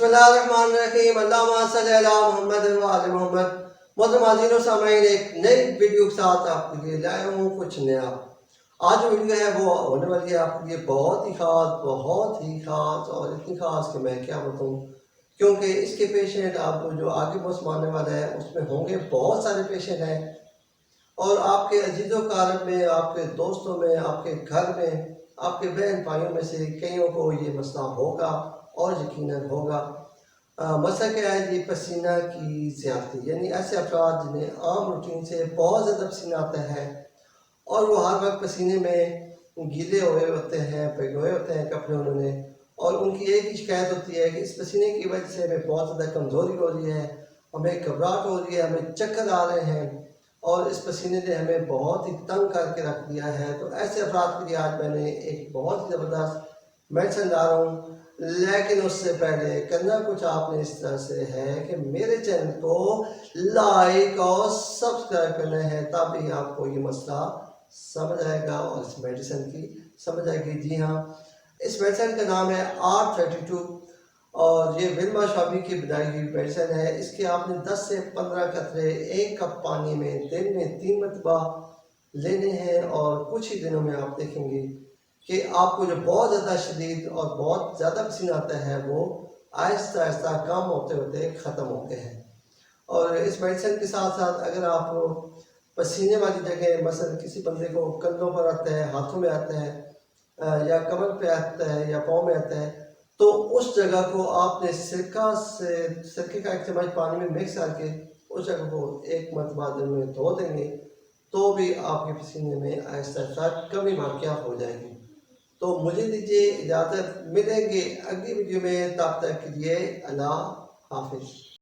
बिस्मिल्लाहिर्रहमानिर्रहीम। अल्लाहुम्मा सल्लि अला मुहम्मद व आले मोहम्मद। मोहतरम नाज़रीन और सामईन, एक नई वीडियो के साथ आपके लिए लाया हूँ कुछ नया। आज जो वीडियो है वो होने वाली है आपके लिए बहुत ही ख़ास और इतनी ख़ास कि मैं क्या बताऊँ, क्योंकि इसके पेशेंट आपको जो आगे मौसम आने वाला है उसमें होंगे बहुत सारे पेशेंट हैं, और आपके अजीज़ों कारब में, आपके दोस्तों में, आपके घर में, आपके बहन भाइयों में से कईयों को ये मसला होगा और यकीनन होगा। मसला क्या है जी? पसीना की ज़्यादती, यानी ऐसे अफराद जिन्हें आम रूटीन से बहुत ज़्यादा पसीना आता है और वो हर वक्त पसीने में गीले हुए होते हैं, भिगोए होते हैं कपड़े उन्होंने, और उनकी एक ही शिकायत होती है कि इस पसीने की वजह से हमें बहुत ज़्यादा कमज़ोरी हो रही है, हमें घबराहट हो रही है, हमें चक्कर आ रहे हैं और इस पसीने ने हमें बहुत ही तंग करके रख दिया है। तो ऐसे अफराद के लिए आज मैंने एक बहुत ही ज़बरदस्त मेडिसिन ला रहा हूँ, लेकिन उससे पहले करना कुछ आपने इस तरह से है कि मेरे चैनल को लाइक और सब्सक्राइब करना है, तभी आपको ये मसला समझ आएगा और इस मेडिसिन की समझ आएगी। जी हाँ, इस मेडिसिन का नाम है R32 और ये विल्मा शाबी की बनाई हुई मेडिसिन है। इसके आपने 10 से 15 कतरे 1 कप पानी में दिन में 3 मरतबा लेने हैं, और कुछ ही दिनों में आप देखेंगे कि आपको जो बहुत ज़्यादा शदीद और बहुत ज़्यादा पसीना आता है वो आहिस्ता आहिस्ता कम होते होते ख़त्म होते हैं। और इस मेडिसिन के साथ साथ अगर आप पसीने वाली जगह, मसलन किसी बंदे को कंधों पर आता है, हाथों में आता है, या कमर पे आता है या पाँव में आता है, तो उस जगह को आपने सिरके का 1 चम्मच पानी में मिक्स करके उस जगह को 1 मरतबा दिन में धो देंगे, तो भी आपके पसीने में आहिस्ता आहिस्ता कमी वाक़या हो जाएगी। तो मुझे दीजिए इजाज़त, मिलेंगे अगली वीडियो में, तब तक के लिए अल्लाह हाफिज़।